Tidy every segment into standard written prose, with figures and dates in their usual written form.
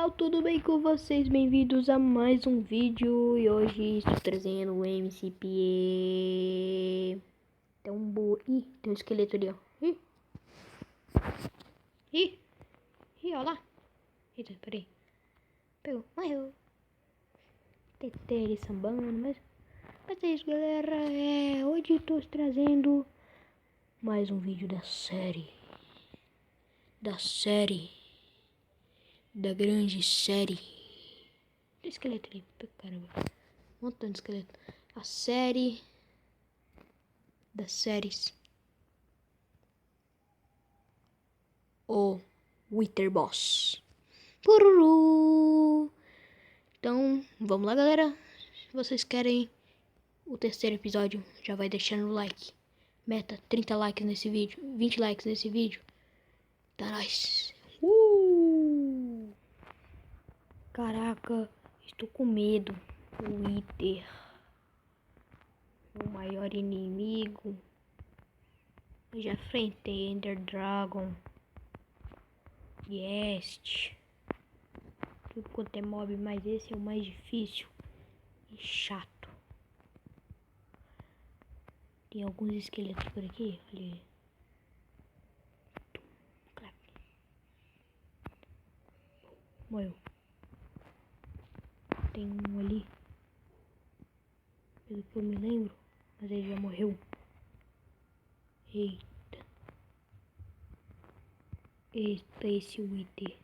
pessoal, tudo bem com vocês? Bem-vindos a mais um vídeo e hoje estou trazendo o MCP. Tem um Ih, tem um esqueleto ali, ó. Ih, olha lá. Eita, peraí. Pegou, morreu. Tentei ele sambando, mas é isso, galera. Hoje estou trazendo mais um vídeo da série. Da grande série. Tem esqueleto ali, caramba. Um montão de esqueleto. A série das séries. O Wither Boss. Pururu. Então, vamos lá, galera. Se vocês querem o terceiro episódio, já vai deixando o like. Meta 30 likes nesse vídeo, 20 likes nesse vídeo. Tá nice. Caraca, estou com medo. O Wither, o maior inimigo. Eu já enfrentei Ender Dragon. Yes. Tudo quanto é mob, mas esse é o mais difícil e chato. Tem alguns esqueletos por aqui. Olha aí. Morreu. Tem um ali. Pelo que eu me lembro. Mas ele já morreu. Eita. Eita, esse Wither.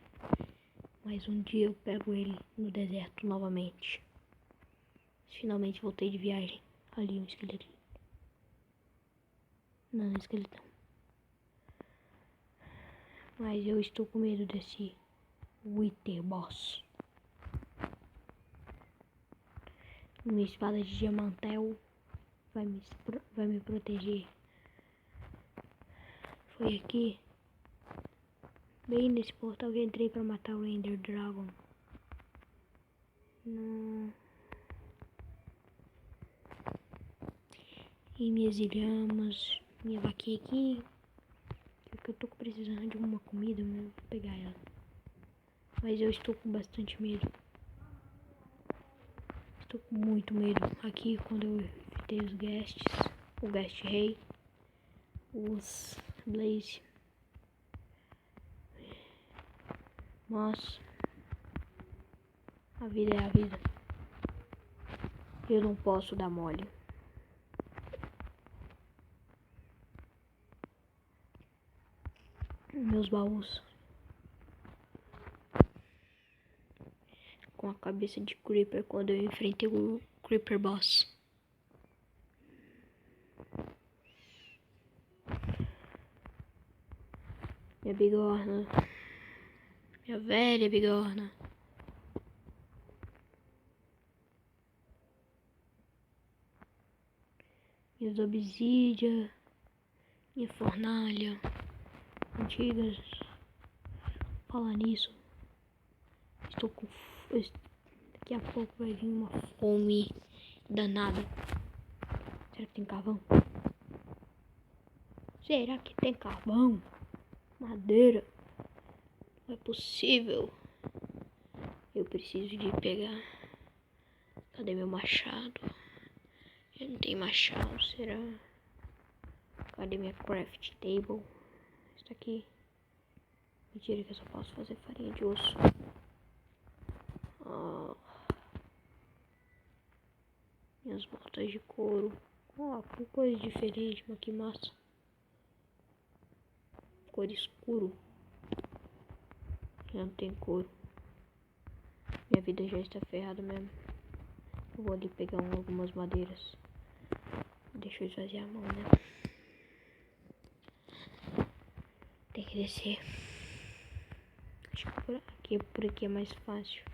Mas um dia eu pego ele no deserto novamente. Finalmente voltei de viagem. Ali um esqueleto. Não, esqueletão. Mas eu estou com medo desse Wither Boss. Minha espada de diamantel vai me proteger. Foi aqui, bem nesse portal que eu entrei para matar o Ender Dragon. E minhas ilhamas, minha vaquinha aqui. Porque eu tô precisando de uma comida, mas eu vou pegar ela. Mas eu estou com bastante medo. Estou com muito medo. Aqui quando eu enfrentei os guests, o guest rei, os blaze. Mas a vida é a vida. Eu não posso dar mole. Meus baús com a cabeça de Creeper quando eu enfrentei o Creeper Boss. Minha bigorna. Minha velha bigorna. Minhas obsidian. Minha fornalha. Antigas. Fala nisso. Estou com... Daqui a pouco vai vir uma fome danada. Será que tem carvão? Será que tem carvão? Madeira? Não é possível. Eu preciso de pegar. Cadê meu machado? Eu não tenho machado, será? Cadê minha craft table? Está aqui. Mentira que eu só posso fazer farinha de osso. Minhas botas de couro. Com coisa diferente, mas que massa. Cor escuro. Já não tem couro. Minha vida já está ferrada mesmo. Eu vou ali pegar algumas madeiras. Deixa eu esvaziar a mão, né? Tem que descer. Acho que por aqui é mais fácil.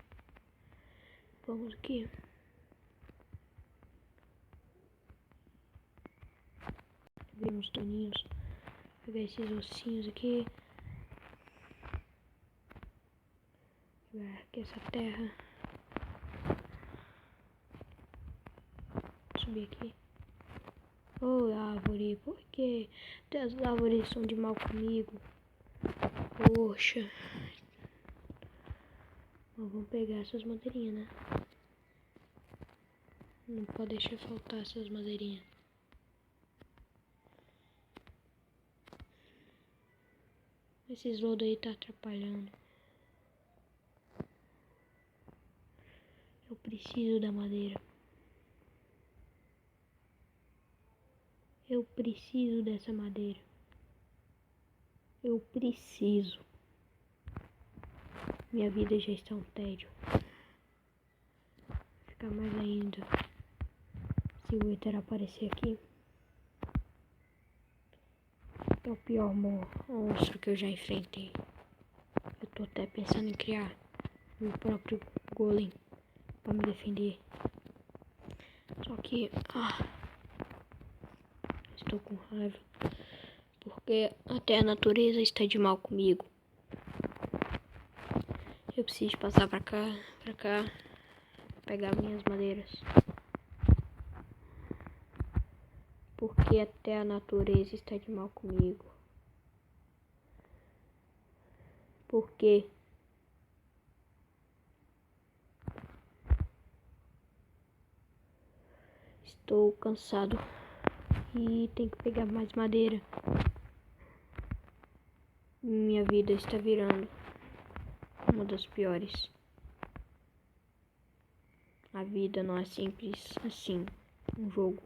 Vamos aqui. Ver uns toninhos. Pegar esses ossinhos aqui. Pegar aqui essa terra. Subir aqui. Oh, árvore, por que as árvores são de mal comigo? Poxa. Mas vamos pegar essas madeirinhas, né? Não pode deixar faltar essas madeirinhas. Esses lodos aí tá atrapalhando. Eu preciso da madeira. Eu preciso dessa madeira. Eu preciso. Minha vida já está um tédio. Fica mais ainda se o Wither aparecer aqui. É o pior monstro que eu já enfrentei. Eu tô até pensando em criar o meu próprio golem pra me defender. Só que estou com raiva. Porque até a natureza está de mal comigo. Eu preciso passar pra cá, pegar minhas madeiras. Porque até a natureza está de mal comigo. Porque estou cansado e tenho que pegar mais madeira. Minha vida está virando uma das piores. A vida não é simples assim, um jogo.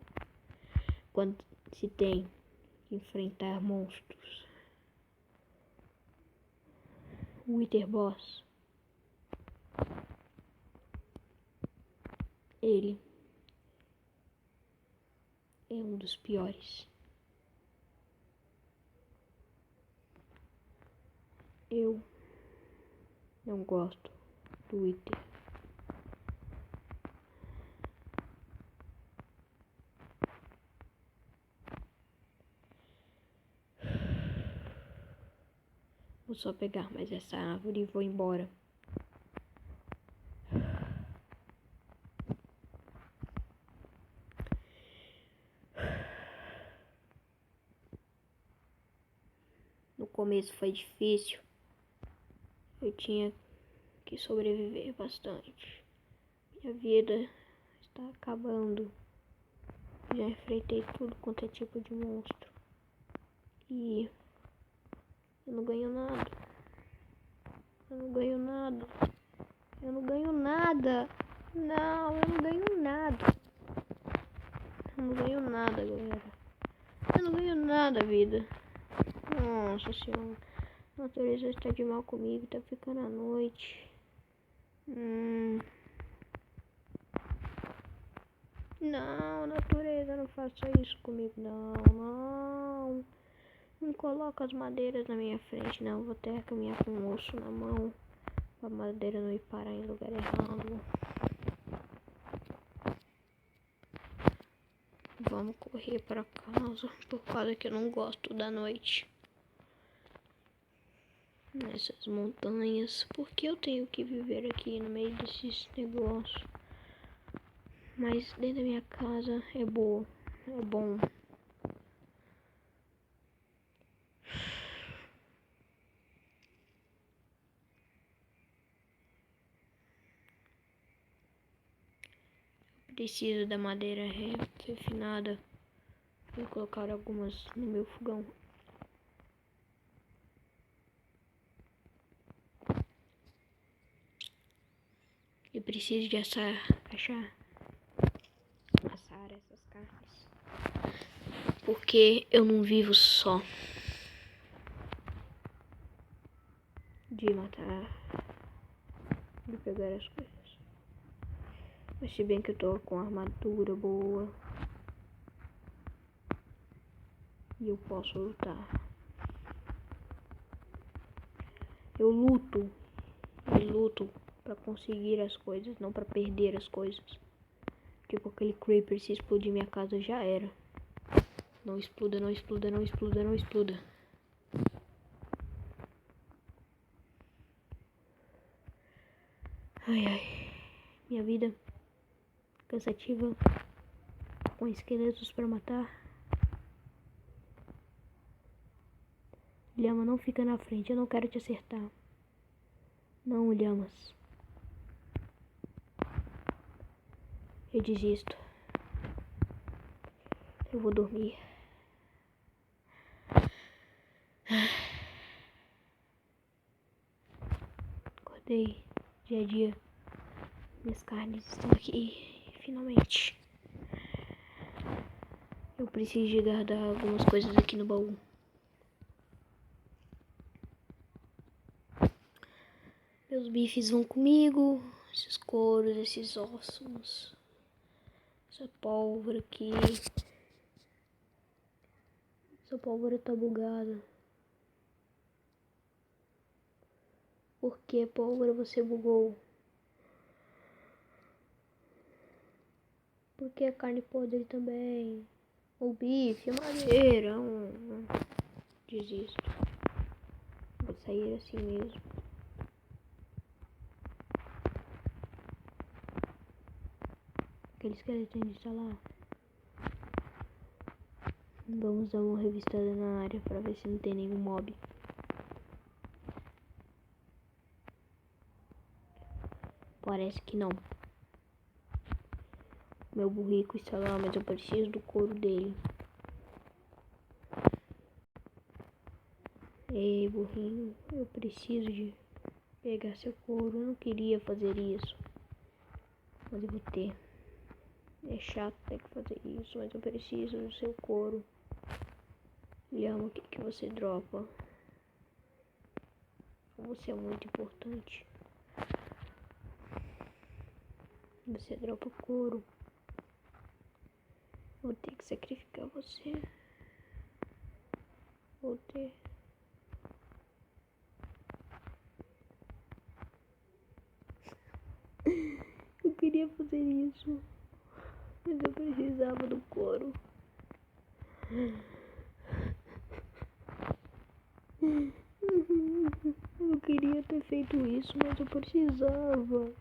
Quando se tem que enfrentar monstros. O Wither Boss. Ele é um dos piores. Eu não gosto do Wither. Vou só pegar mais essa árvore e vou embora. No começo foi difícil. Eu tinha que sobreviver bastante. Minha vida está acabando. Já enfrentei tudo quanto é tipo de monstro. E eu não ganho nada. Eu não ganho nada. Eu não ganho nada. Não, eu não ganho nada. Eu não ganho nada, galera. Eu não ganho nada, vida. Nossa senhora. A natureza está de mal comigo. Tá ficando à noite. Não, natureza, não faça isso comigo. Não, não. Não coloca as madeiras na minha frente, não. Vou ter que caminhar com um osso na mão. Pra madeira não ir parar em lugar errado. Vamos correr pra casa. Por causa que eu não gosto da noite. Nessas montanhas. Porque eu tenho que viver aqui no meio desses negócios. Mas dentro da minha casa é boa. É bom. Preciso da madeira refinada. Vou colocar algumas no meu fogão. Eu preciso de assar essas carnes. Porque eu não vivo só de matar, de pegar as coisas. Mas se bem que eu tô com armadura boa e eu posso lutar. Eu luto pra conseguir as coisas, não pra perder as coisas. Tipo aquele creeper, se explodir minha casa já era. Não exploda, não exploda, não exploda, não exploda. Ai, ai. Minha vida cansativa. Com esqueletos pra matar. Lhama, não fica na frente. Eu não quero te acertar. Não, Lhamas. Eu desisto. Eu vou dormir. Acordei. Dia a dia. Minhas carnes estão aqui. Finalmente. Eu preciso de guardar algumas coisas aqui no baú. Meus bifes vão comigo. Esses couros, esses ossos. Essa pólvora aqui. Essa pólvora tá bugada. Por que, pólvora, você bugou? Por que a carne podre também? O bife, a madeira. Desisto. Vou sair assim mesmo. Aquele esqueleto ainda está lá. Vamos dar uma revistada na área para ver se não tem nenhum mob. Parece que não. Meu burrico está lá, mas eu preciso do couro dele. Ei, burrinho, eu preciso de pegar seu couro. Eu não queria fazer isso, mas eu vou ter. É chato ter que fazer isso, mas eu preciso do seu couro. Lhama, o que você dropa? Você é muito importante. Você dropa couro. Vou ter que sacrificar você. Vou ter. Eu queria fazer isso, mas eu precisava do couro. Eu queria ter feito isso, mas eu precisava.